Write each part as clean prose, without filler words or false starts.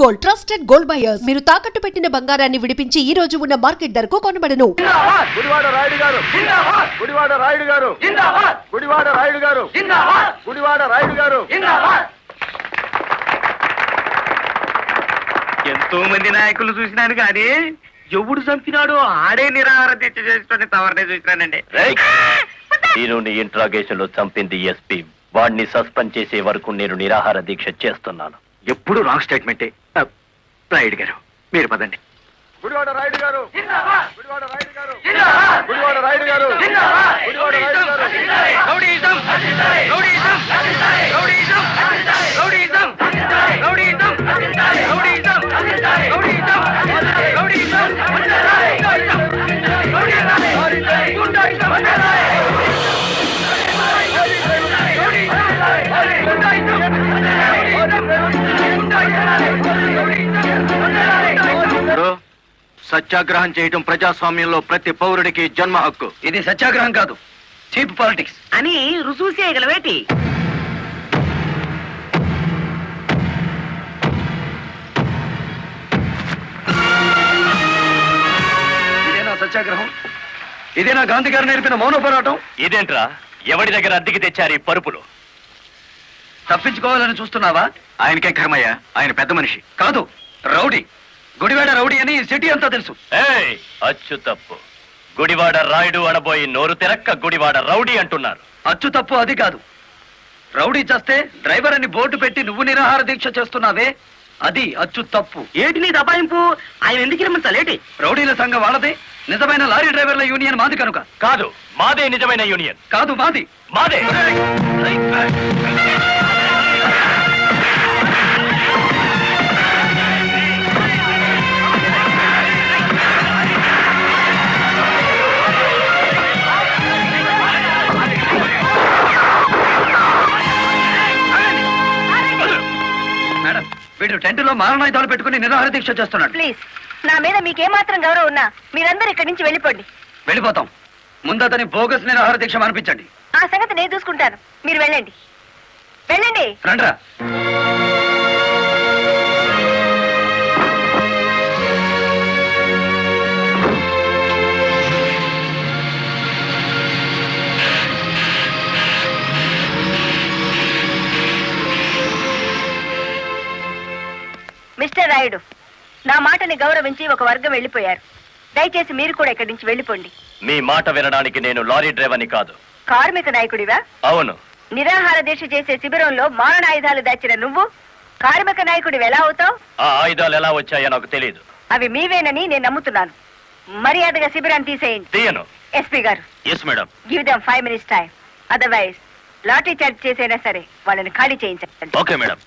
Gold, trusted gold buyers. మీరు తాకట్టు పెట్టిన బంగారాన్ని విడిపించి ఈ రోజు ఉన్న మార్కెట్ ధరకు కొనబడను. గుడివాడ రాయుడు గారు గుడివాడ రాయుడు గారు గుడివాడ రాయుడు గారు గుడివాడ రాయుడు గారు. ఎంతో మంది నాయకులు చూసినాను కానీ ఎవడు చంపినాడో ఆడే నిరాహార దీక్ష చేసుకుని తవరనే చూసినానండి. నేను నీ ఇంట్రాగేషన్ లో చంపింది ఎస్పీ. వాడిని సస్పెండ్ చేసే వరకు నేను నిరాహార దీక్ష చేస్తున్నాను. ఎప్పుడు రాంగ్ స్టేట్మెంటే. రాయుడు గారు మీరు పదండి. గుడివాడ రాయుడు గారు గుడివాడ రాయుడు గారు గుడివాడ రాయుడు గారు గుడివాడ రాయుడు గారు. Rowdyism rowdyism rowdyism rowdyism rowdyism rowdyism rowdyism rowdyism సత్యాగ్రహం చేయటం ప్రజాస్వామ్యంలో ప్రతి పౌరుడికి జన్మ హక్కు. ఇది సత్యాగ్రహం కాదు, చీప్ పాలిటిక్స్ అని రుజువు చేయగలవేటి? ఇదేనా సత్యాగ్రహం? ఇదేనా గాంధీ గారు నేర్పిన మౌన పోరాటం? ఇదేంట్రా, ఎవడి దగ్గర అద్దెకి తెచ్చారు ఈ పరుపులు? తప్పించుకోవాలని చూస్తున్నావా? ఆయనకే కర్మయ్య, ఆయన పెద్ద మనిషి కాదు, రౌడీ. గుడివాడ రౌడీ అని సిటీ అంతా తెలుసు. ఏయ్, అచ్చు తప్పు. గుడివాడ రాయుడు అనబోయి నోరు తిరక్క గుడివాడ రౌడీ అంటున్నారు. అచ్చు తప్పు అది కాదు. రౌడీ చేస్తే డ్రైవర్ అని బోర్డు పెట్టి నువ్వు నిరాహార దీక్ష చేస్తున్నావే, అది అచ్చు తప్పు. ఏటి నీ దబాయింపు? ఆయన ఎందుకు రమ్మంటాలేటి? రౌడీల సంఘం వాళ్ళదే, నిజమైన లారీ డ్రైవర్ల యూనియన్ మాది కనుక. కాదు, మాదే నిజమైన యూనియన్. కాదు, మాది. మాదే. మేడం, వీడు టెంట్ లో మారణాయుధాలు పెట్టుకుని నిరాహార దీక్ష చేస్తున్నాడు. ప్లీజ్, నా మీద మీకేమాత్రం గౌరవం ఉన్నా మీరందరూ ఇక్కడి నుంచి వెళ్ళిపోండి. వెళ్ళిపోతాం. ముందు అతని బోగస్ నిరాహార దీక్ష అనిపించండి. ఆ సంగతి నేను చూసుకుంటాను, మీరు వెళ్ళండి. వెళ్ళండి. రండ్రా. మిస్టర్ రాయుడు, నా మాటని గౌరవించి ఒక వర్గం వెళ్ళిపోయారు. దయచేసి మీరు కూడా ఇక్కడి నుంచి వెళ్ళిపోండి. మీ మాట వినడానికి నేను లారీ డ్రైవర్ని కాదు. కార్మిక నాయకుడివా? అవును. నిరాహార దీక్ష చేసే శిబిరంలో మారణాయుధాలు దాచిన నువ్వు కార్మిక నాయకుడివి ఎలా అవుతావు? ఆ ఆయుధాలు ఎలా వచ్చాయో నాకు తెలియదు. అవి మీవేనని నేను నమ్ముతున్నాను. మర్యాదగా శిబిరాన్ని తీసేయండి. తీయను. ఎస్పీ గారు, yes madam. Give them 5 minutes time. Otherwise lathi charge చేసైనా సరే వాళ్ళని ఖాళీ చేయించండి. Okay madam.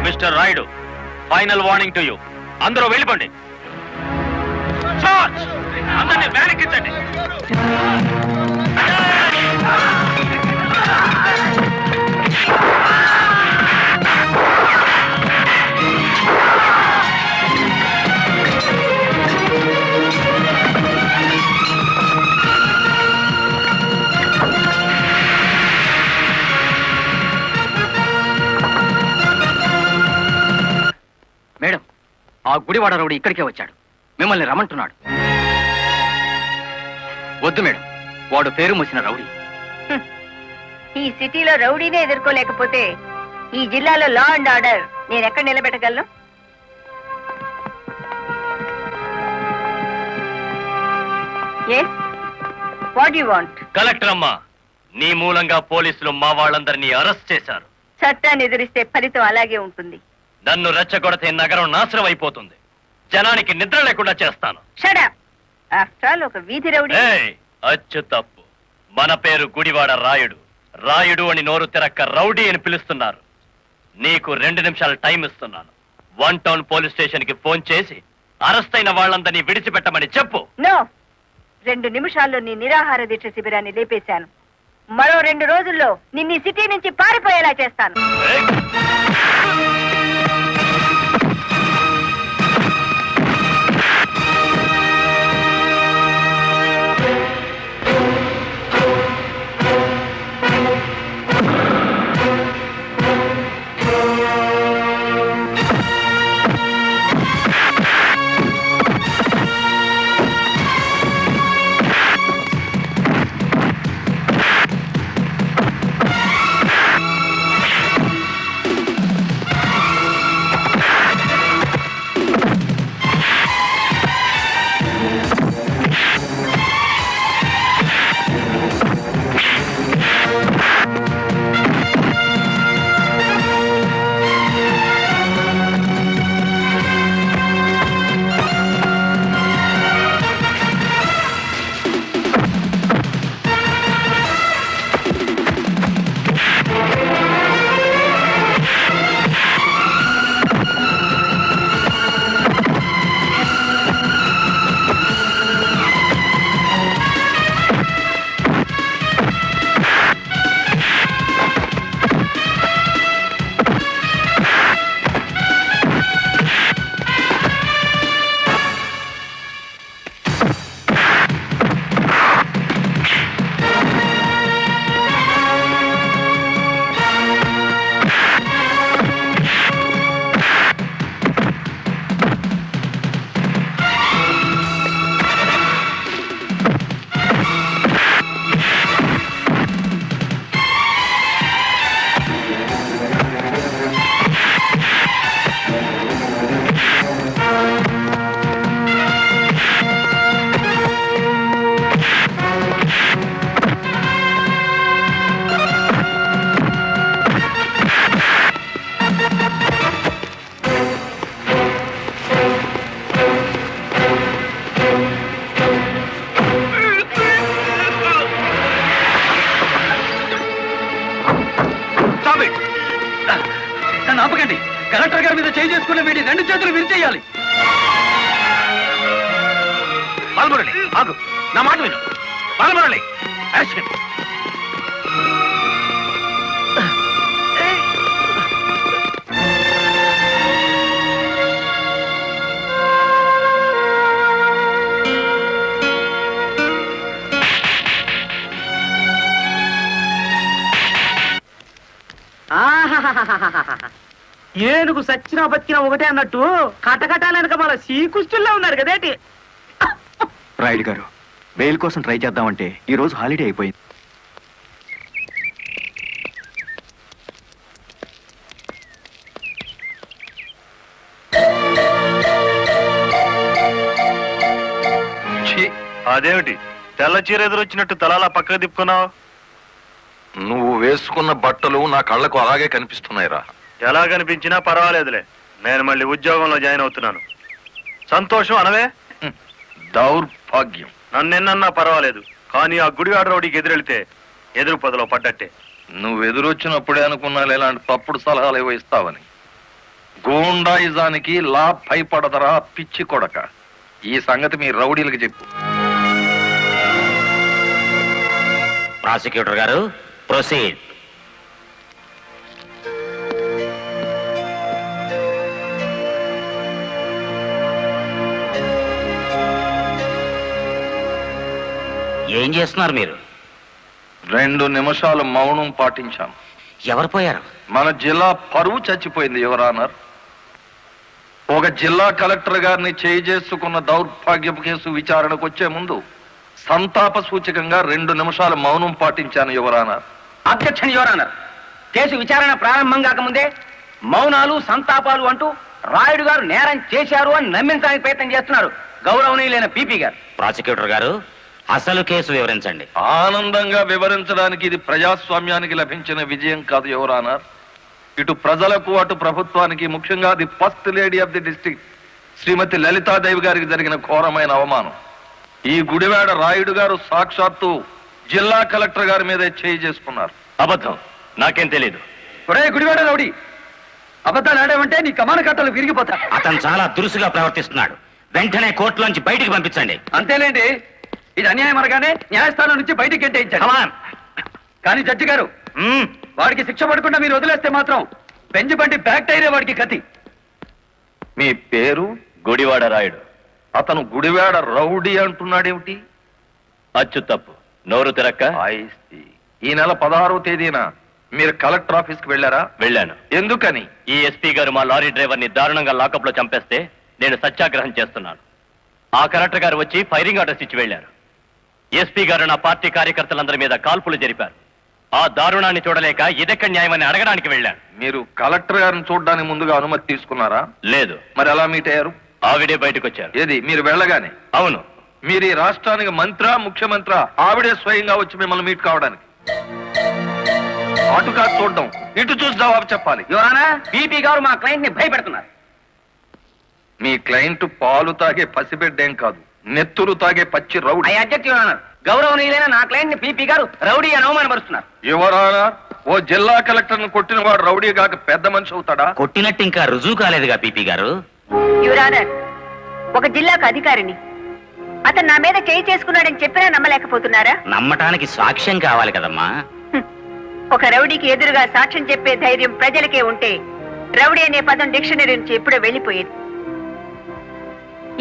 Mister Rayudu, final warning to you. అందరూ వెళ్ళిపోండి. అందరినీ వెనక్కించండి. మేడం, ఆ గుడివాడ రౌడీ ఇక్కడికే వచ్చాడు. మిమ్మల్ని రమ్మంటున్నాడు. వద్దు మేడం, వాడు పేరు మోసిన రౌడీ. ఈ సిటీలో రౌడీనే ఎదుర్కోలేకపోతే ఈ జిల్లాలో లా అండ్ ఆర్డర్ నేను ఎక్కడ నిలబెట్టగలను? Yes, what you want? Collector అమ్మా, నీ మూలంగా పోలీసులు మా వాళ్ళందరినీ అరెస్ట్ చేశారు. చట్టాన్ని ఎదిరిస్తే ఫలితం అలాగే ఉంటుంది. నన్ను రెచ్చగొడితే నగరం నాశనం అయిపోతుంది. జనానికి నిద్ర లేకుండా చేస్తాను. Shut up. ఆఫ్టర్ ఆల్ ఒక వీధి రౌడీ. ఏయ్, అచ్చు తప్పు. మన పేరు గుడివాడ రాయుడు. రాయుడు అని నోరు తిరక్క రౌడీ అని పిలుస్తున్నారు. నీకు 2 నిమిషాలు టైం ఇస్తున్నాను. 1 టౌన్ పోలీస్ స్టేషన్ కి ఫోన్ చేసి అరెస్ట్ అయిన వాళ్ళందరినీ విడిచిపెట్టమని చెప్పు. నో, 2 నిమిషాల్లో నీ నిరాహార దీక్ష శిబిరాన్ని లేపేశాను. మరో 2 రోజుల్లో నిన్ను సిటీ నుంచి పారిపోయేలా చేస్తాను. ఏయ్! రెండు చేతులు విరిచేయాలి. బాలమురళి ఆగు, నా మాట విను. బాలమురళి అరెస్ట్ చేయి. ఏనుగు సచ్చినా బతికినా ఒకటే అన్నట్టు కటకటాలనక మన శ్రీకృష్ణుల్లో ఉన్నారు కదేటి. రాయుడు గారు, బెయిల్ కోసం ట్రై చేద్దామంటే ఈ రోజు హాలిడే అయిపోయింది. అదేమిటి తెల్ల చీర ఎదురొచ్చినట్టు తలాలా పక్కకు తిప్పుకున్నావు? నువ్వు వేసుకున్న బట్టలు నా కళ్ళకు అలాగే కనిపిస్తున్నాయిరా. ఎలా కనిపించినా పర్వాలేదులే, నేను మళ్ళీ ఉద్యోగంలో జాయిన్ అవుతున్నాను. సంతోషం అనవే. దౌర్భాగ్యం. నన్నెన్నన్నా పర్వాలేదు, కానీ ఆ గుడివాడ రౌడీకి ఎదురెళ్తే ఎదురు పొదలో పడ్డట్టే. నువ్వు ఎదురొచ్చినప్పుడే అనుకున్నా ఇలాంటి తప్పుడు సలహాలు ఏవో ఇస్తావని. గూండాయిజానికి లా భయపడదరా పిచ్చి కొడక. ఈ సంగతి మీ రౌడీలకు చెప్పు. ప్రాసిక్యూటర్ గారు, ప్రొసీడ్. ఏం చేస్తున్నారు మీరు? 2 నిమిషాలు మౌనం పాటించాను. ఎవరు పోయారు? మన జిల్లా పరువు చచ్చిపోయింది యువరానర్. ఒక జిల్లా కలెక్టర్ గారిని చేయి చేసుకున్న దౌర్భాగ్యపు కేసు విచారణకు వచ్చే ముందు సంతాప సూచకంగా 2 నిమిషాలు మౌనం పాటించాను your honour. Objection your honour. Case విచారణ ప్రారంభం కాకముందే మౌనాలు సంతాపాలు అంటూ రాయుడు గారు నేరం చేశారు అని నమ్మించడానికి ప్రయత్నం చేస్తున్నారు గౌరవనీయులైన పీపీ గారు. ప్రాసిక్యూటర్ గారు, అసలు కేసు వివరించండి. ఆనందంగా వివరించడానికి ఇది ప్రజాస్వామ్యానికి లభించిన విజయం కాదు యువరానర్. ఇటు ప్రజలకు అటు ప్రభుత్వానికి, ముఖ్యంగా the first lady of the district Shrimati Lalithadevi గారికి జరిగిన ఘోరమైన అవమానం. ఈ గుడివాడ రాయుడు గారు సాక్షాత్తు జిల్లా కలెక్టర్ గారి మీదే చేయి చేసుకున్నారు. అబద్ధం, నాకేం తెలీదు. ఒరే గుడివాడ రౌడీ, అబద్ధాలు ఆడామంటే నీ కమాన కట్టలు విరిగిపోతా. అతను చాలా దురుసుగా ప్రవర్తిస్తున్నాడు. వెంటనే కోర్టులోంచి బయటికి పంపించండి. అంతేలేండి, ఇది అన్యాయం అనగానే న్యాయస్థానం నుంచి బయటికి గెంటేయించాడు. కానీ జడ్జి గారు, వాడికి శిక్ష పడకుండా మీరు వదిలేస్తే మాత్రం బెంచ్ బండి బ్యాక్ టైరే వాడికి కత్తి. మీ పేరు? గుడివాడ రాయుడు. అతను గుడివాడ రౌడీ అంటున్నాడేమిటి? అచ్చు తప్పు, నోరు తిరక్క. ఈ నెల 16వ తేదీన మీరు కలెక్టర్ ఆఫీస్ కి వెళ్ళారా? వెళ్ళాను. ఎందుకని? ఈ ఎస్పీ గారు మా లారీ డ్రైవర్ ని దారుణంగా లాకప్ లో చంపేస్తే నేను సత్యాగ్రహం చేస్తున్నాను. ఆ కలెక్టర్ గారు వచ్చి ఫైరింగ్ ఆర్డర్స్ ఇచ్చి వెళ్లారు. ఎస్పీ గారు నా పార్టీ కార్యకర్తలందరి మీద కాల్పులు జరిపారు. ఆ దారుణాన్ని చూడలేక ఇదెక్కడ న్యాయమని అడగడానికి వెళ్ళాను. మీరు కలెక్టర్ గారిని చూడడానికి ముందుగా అనుమతి తీసుకున్నారా? లేదు. మరి ఎలా మీట్ అయ్యారు? ఆవిడే బయటకు వచ్చారు. ఏది, మీరు వెళ్ళగానే? అవును. మీరు ఈ రాష్ట్రానికి మంత్రా, ముఖ్యమంత్రి? ఆవిడే స్వయంగా వచ్చి మిమ్మల్ని మీట్ కావడానికి? అటు కాదు చూడడం, ఇటు చూసి జవాబు చెప్పాలి. యువరానా, పీపీ గారు మా క్లయింట్ ని భయపెడుతున్నారు. మీ క్లయింట్ పాలు తాగే పసిబిడ్డేం కాదు, నెత్తులు తాగే పచ్చి rowdy. I object your honour. గౌరవనీయులైన నా క్లయింట్ ని పీపీ గారు రౌడీ అని అవమానపరుస్తున్నారు. యువరానా, ఓ జిల్లా కలెక్టర్ ను కొట్టిన వాడు రౌడీ కాక పెద్ద మనిషి అవుతాడా? కొట్టినట్టు ఇంకా రుజువు కాలేదుగా పీపీ గారు. యువర్ ఆనర్, ఒక జిల్లాకు అధికారిని అతను నా మీద చేయి చేసుకున్నాడని చెప్పినా నమ్మలేకపోతున్నారా? నమ్మటానికి సాక్ష్యం కావాలి కదమ్మా. ఒక రౌడీకి ఎదురుగా సాక్ష్యం చెప్పే ధైర్యం ప్రజలకే ఉంటే రౌడీ అనే పదం డిక్షనరీ నుంచి ఎప్పుడో వెళ్ళిపోయేది.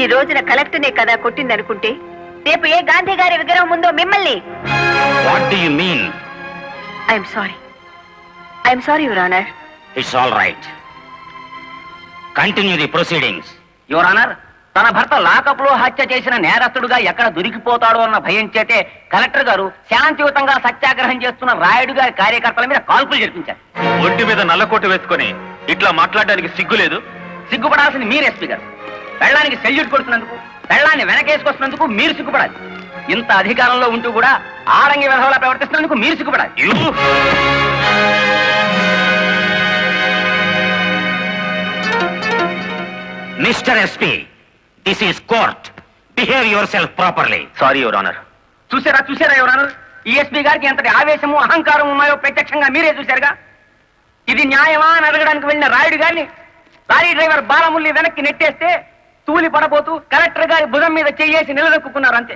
ఈ రోజున కలెక్టర్నే కదా కొట్టిందనుకుంటే రేపు ఏ గాంధీ గారి విగ్రహం ఉందో మిమ్మల్ని. What do you mean? I'm sorry sorry honour. It's all right. Continue the proceedings. Your honour, తన భర్త లాకప్ లో హత్య చేసిన నేరస్తుడుగా ఎక్కడ దొరికిపోతాడో అన్న భయం చేతే కలెక్టర్ గారు శాంతియుతంగా సత్యాగ్రహం చేస్తున్న రాయుడు గారి కార్యకర్తల మీద కాల్పులు జరిపించారు. ఒంటి మీద నల్లకోటు వేసుకొని ఇట్లా మాట్లాడడానికి సిగ్గులేదు? సిగ్గుపడాల్సింది మీరు ఎస్పీ గారు. పెళ్ళానికి సెల్యూట్ కొడుతున్నందుకు, పెళ్ళాన్ని వెనకేసుకొస్తున్నందుకు మీరు సిగ్గుపడాలి. ఇంత అధికారంలో ఉంటూ కూడా ఆడంగి విధవలా ప్రవర్తిస్తున్నందుకు మీరు సిగ్గుపడాలి. Mister SP, this is court. Behave your self. సారీ sorry your. Honour your honour, ఈ ఎస్పీ గారికి ఎంతటి ఆవేశము అహంకారం ఉన్నాయో ప్రత్యక్షంగా మీరే చూశారుగా. ఇది న్యాయమా అని అడగడానికి వెళ్ళిన రాయుడు గారిని లారీ డ్రైవర్ బాలముల్లి వెనక్కి నెట్టేస్తే తూలి పడబోతూ కలెక్టర్ గారి భుజం మీద చెయ్యేసి నిలదొక్కున్నారు అంతే.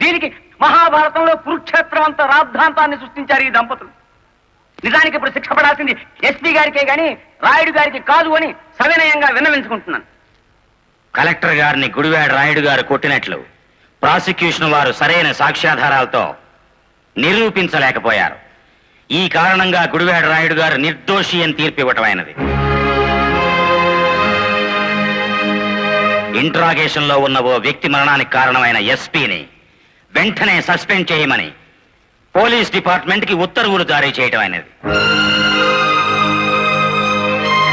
దీనికి మహాభారతంలో కురుక్షేత్రం అంత రాద్ధాంతాన్ని సృష్టించారు ఈ దంపతులు. నిజానికి ఇప్పుడు శిక్ష పడాల్సింది ఎస్పీ గారికే గాని రాయుడు గారికి కాదు అని సవినయంగా విన్నవించుకుంటున్నాను. కలెక్టర్ గారిని గుడివాడ రాయుడు గారు కొట్టినట్లు ప్రాసిక్యూషన్ వారు సరైన సాక్ష్యాధారాలతో నిరూపించలేకపోయారు. ఈ కారణంగా గుడివాడ రాయుడు గారు నిర్దోషి అని తీర్పు ఇవ్వటమైనది. ఇంట్రాగేషన్ లో ఉన్న ఓ వ్యక్తి మరణానికి కారణమైన ఎస్పీని వెంటనే సస్పెండ్ చేయమని పోలీస్ డిపార్ట్మెంట్ కి ఉత్తర్వులు జారీ చేయటం అనేది.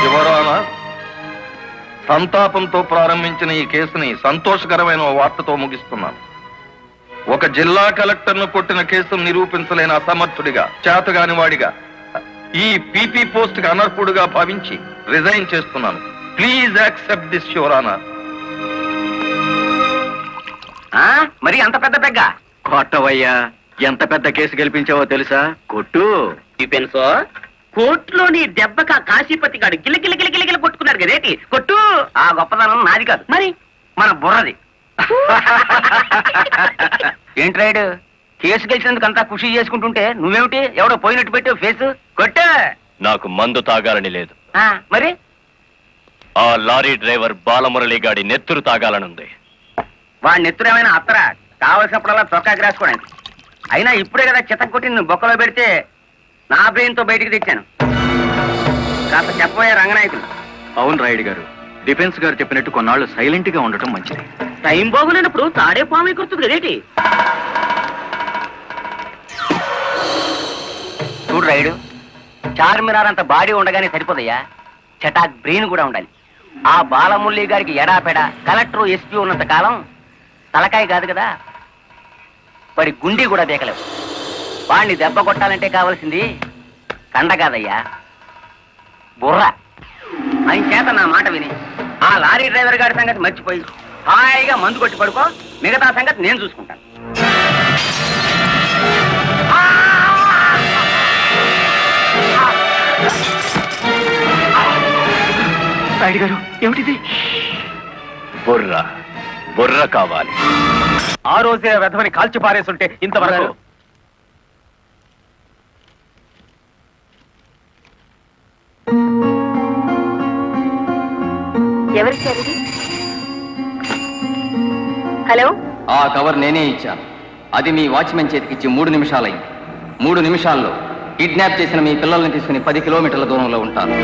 యువరానా, సంతాపంతో ప్రారంభించిన ఈ కేసుని సంతోషకరమైన వార్తతో ముగిస్తున్నాను. ఒక జిల్లా కలెక్టర్ను కొట్టిన కేసును నిరూపించలేని అసమర్థుడిగా, చేతగాని వాడిగా, ఈ పీపీ పోస్ట్ కి అనర్హుడుగా భావించి రిజైన్ చేస్తున్నాను. Please accept this your honour. మరి అంత పెద్ద పెగ్గ కొట్టవయ్యా, ఎంత పెద్ద కేసు గెలిపించావో తెలుసా? కొట్టు. పెన్సో కోర్టులో నీ దెబ్బక కాశీపతి గారు గిలగిల కొట్టుకున్నారు కదేటి. కొట్టు. ఆ గొప్పదనం నాది కాదు, మరి మన బుర్రది. ఏంటి రైడ్, కేసు గెలిచినందుకు అంతా ఖుషి చేసుకుంటుంటే నువ్వేమిటి ఎవడో పోయినట్టు పెట్టావు ఫేస్? కొట్టు. నాకు మందు తాగాలని లేదు, మరి ఆ లారీ డ్రైవర్ బాలమురళి గాడి నెత్తురు తాగాలనుంది. వాడి నెత్తురు ఏమైనా అత్తరా? కావలసినప్పుడల్లా చొక్కాకి రాసుకోవడానికి. అయినా ఇప్పుడే కదా చిత్తం కొట్టి నువ్వు బొక్కలో పెడితే నా బ్రెయిన్ తో బయటికి తెచ్చాను. కాస్త చెప్పబోయే రంగనాయకులు. అవును రాయుడు గారు, డిఫెన్స్ గారు చెప్పినట్టు కొన్నాళ్ళు సైలెంట్ గా ఉండటం మంచిది. టైం బాగులేనప్పుడు తాడే పాము కుర్తుంది కదేటి. చూడు రైడు, చార్మినార్ అంత బాడీ ఉండగానే సరిపోదయ్యా, చటాక్ బ్రెయిన్ కూడా ఉండాలి. ఆ బాలమురళి గారికి ఎడాపెడా కలెక్టర్ ఎస్పీ ఉన్నంత కాలం తలకాయ కాదు కదా, వాడి గుండీ కూడా దేకలేవు. వాడిని దెబ్బ కొట్టాలంటే కావాల్సింది కండ కాదయ్యా, బుర్ర. ఆయన చేత నా మాట విని ఆ లారీ డ్రైవర్ గారి సంగతి మర్చిపోయి హాయిగా మందు కొట్టి పడుకో, మిగతా సంగతి నేను చూసుకుంటాను. రాయుడు గారు, ఏమిటిది? బుర్ర బుర్ర కావాలి. ఆ రోజే వెధవని కాల్చి పారేస్తుంటే ఇంతవరకు ఎవరిచ్చారు? హలో, ఆ కవర్ నేనే ఇచ్చాను. అది మీ వాచ్మెన్ చేతికిచ్చి 3 నిమిషాలైంది. 3 నిమిషాల్లో కిడ్నాప్ చేసిన మీ పిల్లల్ని తీసుకుని 10 కిలోమీటర్ల దూరంలో ఉంటాను.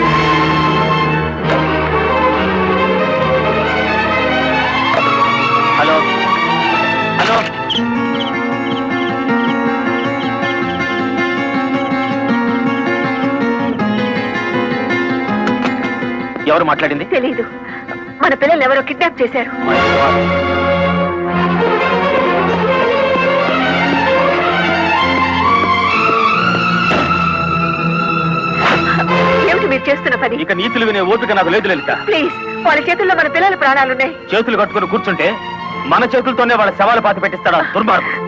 హలో హలో, ఎవరు మాట్లాడింది? తెలీదు. మన పిల్లలు ఎవరో కిడ్నాప్ చేశారు. ఏమిటి మీరు చేస్తున్న పని? ఇక నీతులు వినే ఓపిక నాకు లేదు లలిత. ప్లీజ్, వాళ్ళ చేతుల్లో మన పిల్లల ప్రాణాలున్నాయి. చేతులు కట్టుకుని కూర్చుంటే మన చేతులతోనే వాళ్ళ శవాలు పాతి పెట్టిస్తాడా దుర్మార్గుడు.